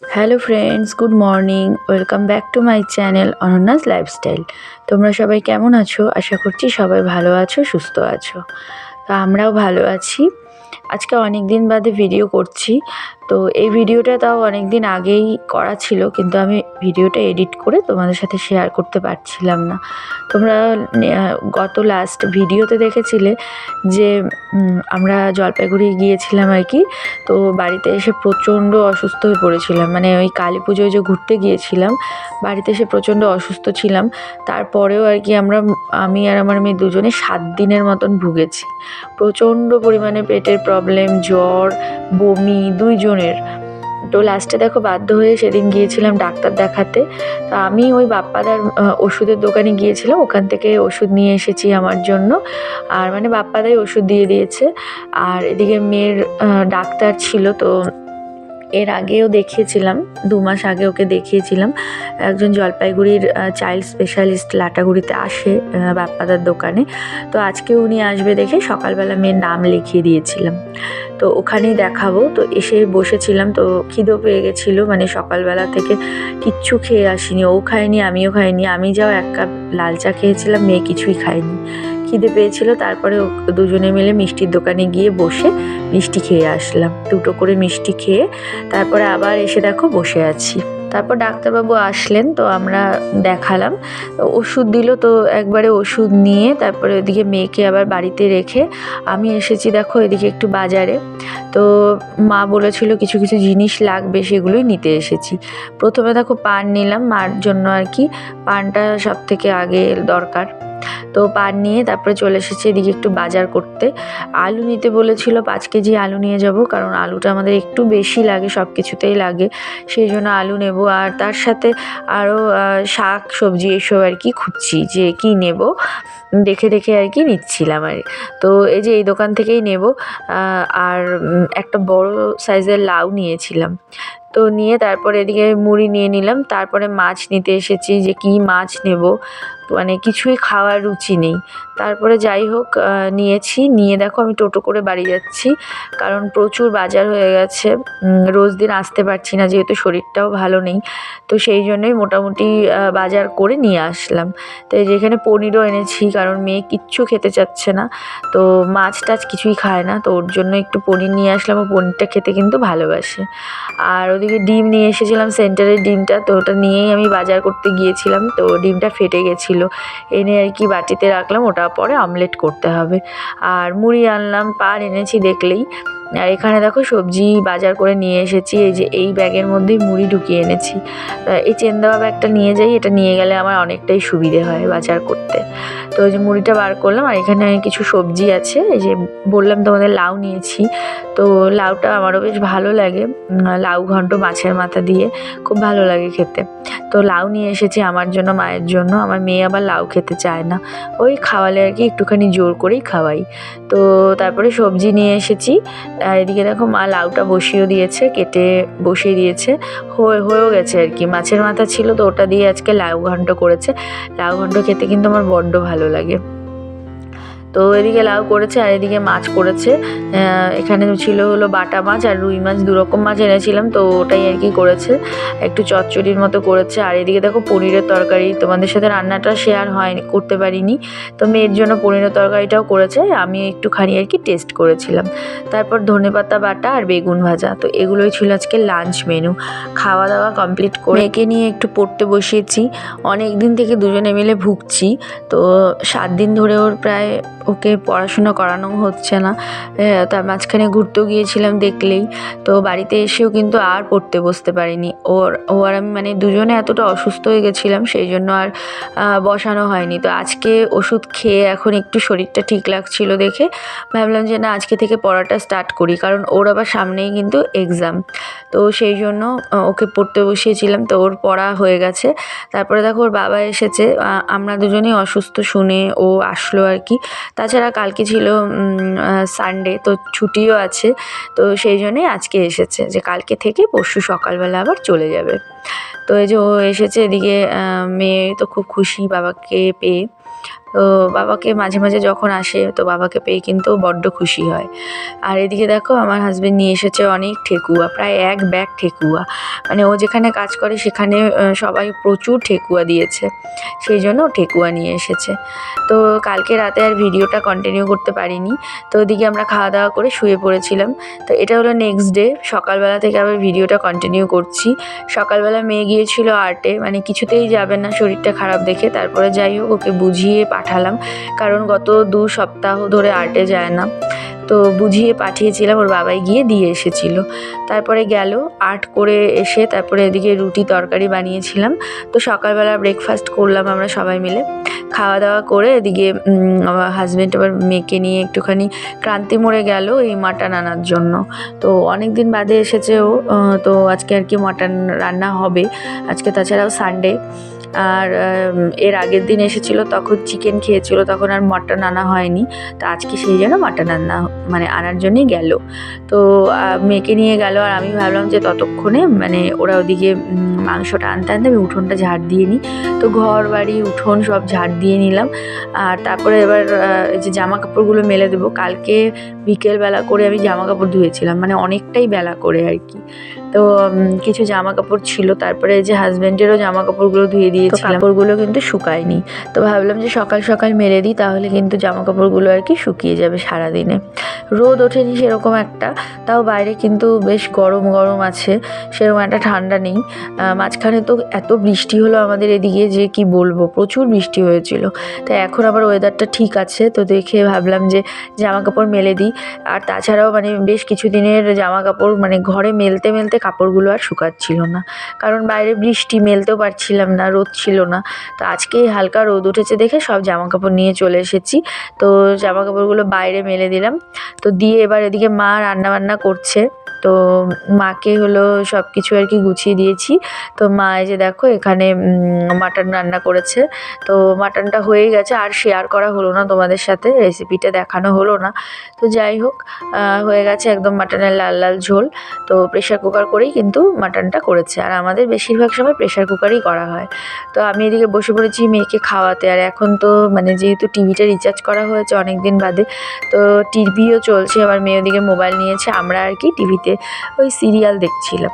Hello friends, good morning. Welcome back to my channel অনন্যাস lifestyle. তোমরা সবাই কেমন আছো? আশা করছি সবাই ভালো আছো, সুস্থ আছো। তো আমরাও ভালো আছি। আজকে অনেক দিন বাদে ভিডিও করছি। তো এই ভিডিওটা তাও অনেক দিন আগেই করা ছিল, কিন্তু আমি ভিডিওটা এডিট করে তোমাদের সাথে শেয়ার করতে পারছিলাম না। তোমরা গত লাস্ট ভিডিওতে দেখেছিলে যে আমরা জলপাইগুড়ি গিয়েছিলাম আর কি। তো বাড়িতে এসে প্রচণ্ড অসুস্থ হয়ে পড়েছিলাম, মানে ওই কালী পুজোয় যে ঘুরতে গিয়েছিলাম, বাড়িতে এসে প্রচণ্ড অসুস্থ ছিলাম। তারপরেও আর কি আমি আর আমার মেয়ে দুজনে 7 দিনের মতন ভুগেছি। প্রচণ্ড পরিমাণে পেটের প্রবলেম, জ্বর, বমি দুইজনের। তো লাস্টে দেখো বাধ্য হয়ে সেদিন গিয়েছিলাম ডাক্তার দেখাতে। তো আমি ওই বাপ্পাদার ওষুধের দোকানে গিয়েছিলাম, ওখান থেকে ওষুধ নিয়ে এসেছি আমার জন্য। আর মানে বাপ্পাদাই ওষুধ দিয়ে দিয়েছে। আর এদিকে মেয়ের ডাক্তার ছিল, তো এর আগেও দেখিয়েছিলাম, 2 মাস আগে ওকে দেখিয়েছিলাম। একজন জলপাইগুড়ির চাইল্ড স্পেশালিস্ট লাটাগুড়িতে আসে বাপ্পাদার দোকানে। তো আজকে উনি আসবে দেখে সকালবেলা মেয়ের নাম লিখিয়ে দিয়েছিলাম। তো ওখানেই দেখাবো। তো এসে বসেছিলাম, তো খিদেও পেয়ে গেছিলো, মানে সকালবেলা থেকে কিচ্ছু খেয়ে আসিনি। ও খায়নি, আমিও খাইনি। আমি যাও 1 কাপ লাল চা খেয়েছিলাম, মেয়ে কিছুই খায়নি। খিদে পেয়েছিল, তারপরে দুজনে মিলে মিষ্টির দোকানে গিয়ে বসে মিষ্টি খেয়ে আসলাম। 2টো করে মিষ্টি খেয়ে তারপরে আবার এসে দেখো বসে আছি। তারপর ডাক্তারবাবু আসলেন, তো আমরা দেখালাম, ওষুধ দিল। তো একবারে ওষুধ নিয়ে তারপরে ওইদিকে মেয়েকে আবার বাড়িতে রেখে আমি এসেছি দেখো এদিকে একটু বাজারে। তো মা বলেছিল কিছু কিছু জিনিস লাগবে, সেগুলোই নিতে এসেছি। প্রথমে দেখো পান নিলাম মার জন্য আর কি, পানটা সব থেকে আগে দরকার। তো পান নিয়ে তারপরে চলে এসেছি এদিকে একটু বাজার করতে। আলু নিতে বলেছিল, 5 কেজি আলু নিয়ে যাব, কারণ আলুটা আমাদের একটু বেশি লাগে, সব কিছুতেই লাগে, সেই জন্য আলু নেব। আর তার সাথে আরও শাক সবজি এসব আর কি খুঁজছি যে কি নেব, দেখে দেখে আর কি নিচ্ছিলাম আর। তো এই যে এই দোকান থেকেই নেব। আর একটা বড় সাইজের লাউ নিয়েছিলাম। তো নিয়ে তারপরে এদিকে মুড়ি নিয়ে নিলাম। তারপরে মাছ নিতে এসেছি, যে কী মাছ নেব, মানে কিছুই খাওয়ার রুচি নেই। তারপরে যাই হোক নিয়েছি। নিয়ে দেখো আমি টোটো করে বাড়ি যাচ্ছি, কারণ প্রচুর বাজার হয়ে গেছে। রোজ দিন আসতে পারছি না, যেহেতু শরীরটাও ভালো নেই। তো সেই জন্যই মোটামুটি বাজার করে নিয়ে আসলাম। তো যেখানে পনিরও এনেছি, কারণ মেয়ে কিচ্ছু খেতে চাচ্ছে না, তো মাছ টাছ কিছুই খায় না। তো ওর জন্য একটু পনির নিয়ে আসলাম, ও পনিরটা খেতে কিন্তু ভালোবাসে। আর ওদিকে ডিম নিয়ে এসেছিলাম, সেন্টারের ডিমটা, তো ওটা নিয়েই আমি বাজার করতে গিয়েছিলাম। তো ডিমটা ফেটে গেছিলো, এনে আর কি বাটিতে রাখলাম, ওটা পরে অমলেট করতে হবে। আর মুড়ি আনলাম, পান এনেছি দেখলেই। আর এখানে দেখো সবজি বাজার করে নিয়ে এসেছি, এই যে এই ব্যাগের মধ্যেই মুড়ি ঢুকিয়ে এনেছি। এই চেনদেওয়া ব্যাগটা নিয়ে যাই, এটা নিয়ে গেলে আমার অনেকটাই সুবিধে হয় বাজার করতে। তো ওই যে মুড়িটা বার করলাম। আর এখানে কিছু সবজি আছে, এই যে বললাম তোমাদের লাউ নিয়েছি। তো লাউটা আমারও বেশ ভালো লাগে, লাউ ঘন্ট মাছের মাথা দিয়ে খুব ভালো লাগে খেতে। তো লাউ নিয়ে এসেছি আমার জন্য, মায়ের জন্য। আমার মেয়ে আবার লাউ খেতে চায় না, ওই খাওয়ালে আর কি একটুখানি জোর করেই খাওয়াই। তো তারপরে সবজি নিয়ে এসেছি। আর এদিকে দেখো মা লাউটা বসিয়েও দিয়েছে, কেটে বসিয়ে দিয়েছে, হয়েও গেছে আর কি। মাছের মাথা ছিল, তো ওটা দিয়ে আজকে লাউ ঘন্ট করেছে। লাউ ঘন্ট খেতে কিন্তু আমার বড্ড ভালো লাগে। তো এদিকে লাউ করেছে, আর এদিকে মাছ করেছে। এখানে ছিল হলো বাটা মাছ আর রুই মাছ, 2 রকম মাছ এনেছিলাম, তো ওটাই আর কি করেছে, একটু চচ্চড়ির মতো করেছে। আর এদিকে দেখো পনিরের তরকারি, তোমাদের সাথে রান্নাটা শেয়ার হয়নি, করতে পারিনি। তো মেয়ের জন্য পনিরের তরকারিটাও করেছে, আমি একটুখানি আর কি টেস্ট করেছিলাম। তারপর ধনেপাতা বাটা আর বেগুন ভাজা, তো এগুলোই ছিল আজকে লাঞ্চ মেনু। খাওয়া দাওয়া কমপ্লিট করে মেয়েকে নিয়ে একটু পড়তে বসিয়েছি। অনেক দিন থেকে দুজনে মিলে ভুগছি, তো 7 দিন ধরে প্রায় ওকে পড়াশোনা করানো হচ্ছে না। তার মাঝখানে ঘুরতেও গিয়েছিলাম দেখলেই। তো বাড়িতে এসেও কিন্তু আর পড়তে বসতে পারিনি। ও আর আমি মানে দুজনে এতটা অসুস্থ হয়ে গেছিলাম, সেই জন্য আর বসানো হয়নি। তো আজকে ওষুধ খেয়ে এখন একটু শরীরটা ঠিক লাগছিল দেখে ভাবলাম যে না, আজকে থেকে পড়াটা স্টার্ট করি, কারণ ওর আবার সামনেই কিন্তু এক্সাম। তো সেই জন্য ওকে পড়তে বসিয়েছিলাম, তো ওর পড়া হয়ে গেছে। তারপরে দেখো ওর বাবা এসেছে, আমরা দুজনেই অসুস্থ শুনে ও আসলো আর কি। তাছাড়া কালকে ছিল সানডে, তো ছুটিও আছে, তো সেই জন্যই আজকে এসেছে, যে কালকে থেকে পরশু সকালবেলা আবার চলে যাবে। তো এই যে ও এসেছে, এদিকে মেয়ে তো খুব খুশি বাবাকে পেয়ে। তো বাবাকে মাঝে মাঝে যখন আসে তো বাবাকে পেয়ে কিন্তু বড্ড খুশি হয়। আর এদিকে দেখো আমার হাজবেন্ড নিয়ে এসেছে অনেক ঠেকুয়া, প্রায় 1 ব্যাগ ঠেকুয়া। মানে ও যেখানে কাজ করে সেখানে সবাই প্রচুর ঠেকুয়া দিয়েছে, সেই জন্য ঠেকুয়া নিয়ে এসেছে। তো কালকে রাতে আর ভিডিওটা কন্টিনিউ করতে পারিনি। তো ওদিকে আমরা খাওয়া দাওয়া করে শুয়ে পড়েছিলাম। তো এটা হলো নেক্সট ডে, সকালবেলা থেকে আবার ভিডিওটা কন্টিনিউ করছি। সকালবেলা মেয়ে গিয়েছিল আর্টে, মানে কিছুতেই যাবে না শরীরটা খারাপ দেখে। তারপরে যাই হোক ওকে বুঝিয়ে পাঠালাম, কারণ গত 2 সপ্তাহ ধরে আর্টে যায় না। তো বুঝিয়ে পাঠিয়েছিলাম, ওর বাবাই গিয়ে দিয়ে এসেছিল। তারপরে গেল আর্ট করে এসে, তারপরে এদিকে রুটি তরকারি বানিয়েছিলাম। তো সকালবেলা ব্রেকফাস্ট করলাম আমরা সবাই মিলে। খাওয়া দাওয়া করে এদিকে আমার হাজব্যান্ড আবার মেয়েকে নিয়ে একটুখানি ক্রান্তি মোড়ে গেল এই মাটন আনার জন্য। তো অনেক দিন বাদে এসেছে ও, তো আজকে আর কি মাটন রান্না হবে আজকে, তাছাড়াও সানডে। আর এর আগের দিন এসেছিল তখন চিকেন খেয়েছিল, তখন আর মাটন আনা হয়নি। তো আজকে সেই জন্য মাটন আনার জন্যই গেল। তো মেয়েকে নিয়ে গেল, আর আমি ভাবলাম যে ততক্ষণে মানে ওরা ওদিকে মাংসটা আনতে আনতে আমি উঠোনটা ঝাড় দিয়ে নিই। তো ঘর বাড়ি উঠোন সব ঝাড় দিয়ে নিলাম। আর তারপরে এবার এই যে জামা কাপড়গুলো মেলে দেবো। কালকে বিকেলবেলা করে আমি জামা কাপড় ধুয়েছিলাম, মানে অনেকটাই বেলা করে আর কি। তো কিছু জামা কাপড় ছিল, তারপরে এই যে হাজব্যান্ডেরও জামা কাপড়গুলো ধুয়ে দিয়েছিলাম, কাপড়গুলো কিন্তু শুকায়নি। তো ভাবলাম যে সকাল সকাল মেলে দিই, তাহলে কিন্তু জামা কাপড়গুলো আর কি শুকিয়ে যাবে সারাদিনে। রোদ ওঠেনি সেরকম একটা, তাও বাইরে কিন্তু বেশ গরম গরম আছে, সেরকম একটা ঠান্ডা নেই। মাঝখানে তো এত বৃষ্টি হলো আমাদের এদিকে যে কি বলবো, প্রচুর বৃষ্টি হয়েছিল। তাই এখন আবার ওয়েদারটা ঠিক আছে, তো দেখে ভাবলাম যে জামা কাপড় মেলে দিই। আর তাছাড়াও মানে বেশ কিছুদিনের জামা কাপড় মানে ঘরে মেলতে মেলতে কাপড়গুলো আর শুকাচ্ছিল না, কারণ বাইরে বৃষ্টি, মেলতেও পারছিলাম না, রোদ ছিল না। তো আজকে হালকা রোদ উঠেছে দেখে সব জামা কাপড় নিয়ে চলে এসেছি। তো জামা কাপড়গুলো বাইরে মেলে দিলাম। তো দিয়ে এবার এদিকে মা রান্নাবান্না করছে। তো মাকে হলো সব কিছু আর কি গুছিয়ে দিয়েছি। তো মা এই যে দেখো এখানে মাটন রান্না করেছে। তো মাটনটা হয়ে গেছে, আর শেয়ার করা হলো না তোমাদের সাথে, রেসিপিটা দেখানো হলো না। তো যাই হোক হয়ে গেছে একদম মাটনের লাল লাল ঝোল। তো প্রেশার কুকার করেই কিন্তু মাটনটা করেছে, আর আমাদের বেশিরভাগ সময় প্রেশার কুকারেই করা হয়। তো আমি এদিকে বসে পড়েছি মেয়েকে খাওয়াতে। আর এখন তো মানে যেহেতু টিভিটা রিচার্জ করা হয়েছে অনেক দিন বাদে, তো টিভিও চলছে, আমার মেয়ে ওদিকে মোবাইল নিয়েছে, আমরা আর কি টিভিতে ওই সিরিয়াল দেখছিলাম।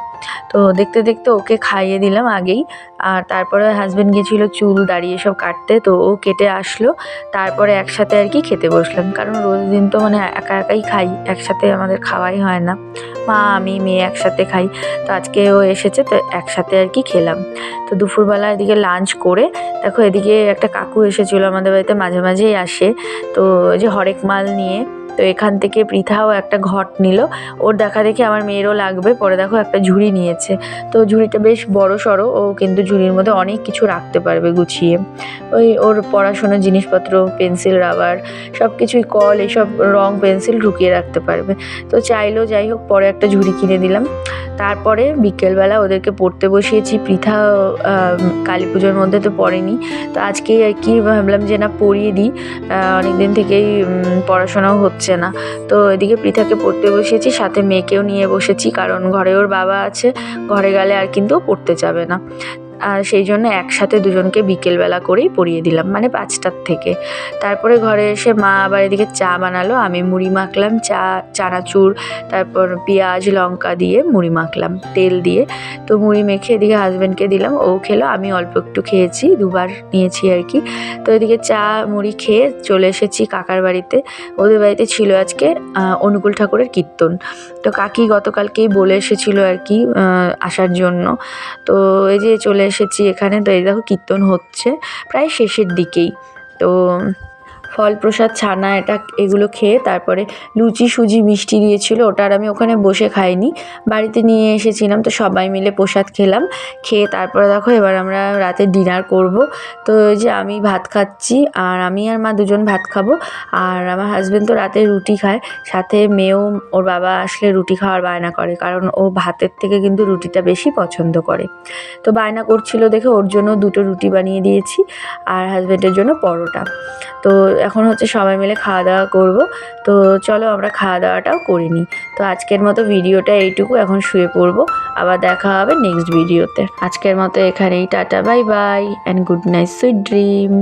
তো দেখতে দেখতে ওকে খাইয়ে দিলাম আগেই। আর তারপরে হাজব্যান্ড গিয়েছিলো চুল দাড়ি এসব কাটতে, তো ও কেটে আসলো। তারপরে একসাথে আর কি খেতে বসলাম, কারণ রোজ দিন তো মানে একা একাই খাই, একসাথে আমাদের খাওয়াই হয় না। মা আমি মেয়ে একসাথে খাই। তো আজকে ও এসেছে, তো একসাথে আর কি খেলাম। তো দুপুরবেলা এদিকে লাঞ্চ করে দেখো এদিকে একটা কাকু এসেছিলো আমাদের বাড়িতে, মাঝে মাঝেই আসে। তো ওই যে হরেক মাল নিয়ে, তো এখান থেকে পৃথাও একটা ঘট নিল, ওর দেখা দেখি আমার মেয়েরও লাগবে। পরে দেখো একটা ঝুড়ি নিয়েছে, তো ঝুড়িটা বেশ বড় সড়ো, ও কিন্তু ঝুড়ির মধ্যে অনেক কিছু রাখতে পারবে গুছিয়ে। ওই ওর পড়াশোনার জিনিসপত্র, পেন্সিল রাবার সব কিছুই, কল এইসব রং পেন্সিল ঢুকিয়ে রাখতে পারবে। তো চাইলো, যাই হোক পরে একটা ঝুড়ি কিনে দিলাম। তারপরে বিকেলবেলা ওদেরকে পড়তে বসিয়েছি। পৃথা কালী পুজোর মধ্যে তো পড়েনি, তো আজকেই আর কি ভাবলাম যে না পড়িয়ে দিই, অনেক দিন থেকেই পড়াশোনাও হচ্ছে না। তো এদিকে পৃথাকে পড়তে বসিয়েছি, সাথে মেয়েকেও নিয়ে বসেছি, কারণ ঘরে ওর বাবা আছে, ঘরে গেলে আর কিন্তু পড়তে যাবে না। আর সেই জন্য একসাথে দুজনকে বিকেলবেলা করেই পড়িয়ে দিলাম, মানে 5টার থেকে। তারপরে ঘরে এসে মা আবার এদিকে চা বানালো, আমি মুড়ি মাখলাম, চানাচুর, তারপর পেঁয়াজ লঙ্কা দিয়ে মুড়ি মাখলাম তেল দিয়ে। তো মুড়ি মেখে এদিকে হাজব্যান্ডকে দিলাম, ও খেলো, আমি অল্প একটু খেয়েছি, 2বার নিয়েছি আর কি। তো এদিকে চা মুড়ি খেয়ে চলে এসেছি কাকার বাড়িতে। ওদের বাড়িতে ছিল আজকে অনুকূল ঠাকুরের কীর্তন। তো কাকি গতকালকেই বলে এসেছিলো আর কি আসার জন্য। তো এই যে চলে এসেছি এখানে। তো এই দেখো কীর্তন হচ্ছে প্রায় শেষের দিকেই। তো ফল প্রসাদ, ছানা, এগুলো খেয়ে তারপরে লুচি সুজি মিষ্টি দিয়েছিল, ওটা আর আমি ওখানে বসে খাইনি, বাড়িতে নিয়ে এসেছিলাম। তো সবাই মিলে প্রসাদ খেলাম, খেয়ে তারপরে দেখো এবার আমরা রাতে ডিনার করব। তো ওই যে আমি ভাত খাচ্ছি, আর আমি আর মা দুজন ভাত খাবো, আর আমার হাজব্যান্ড তো রাতে রুটি খায়, সাথে মেয়েও ওর বাবা আসলে রুটি খাওয়ার বায়না করে, কারণ ও ভাতের থেকে কিন্তু রুটিটা বেশি পছন্দ করে। তো বায়না করছিল দেখে ওর জন্য 2টো রুটি বানিয়ে দিয়েছি, আর হাজব্যান্ডের জন্য পরোটা। তো এখন হচ্ছে সবাই মিলে খাওয়া দাওয়া করব। তো চলো আমরা খাওয়া দাওয়াটাও করে নিই। তো আজকের মতো ভিডিওটা এইটুকু, এখন শুয়ে পড়বো, আবার দেখা হবে নেক্সট ভিডিওতে। আজকের মতো এখানেই, tata bye bye and good night, sweet dream.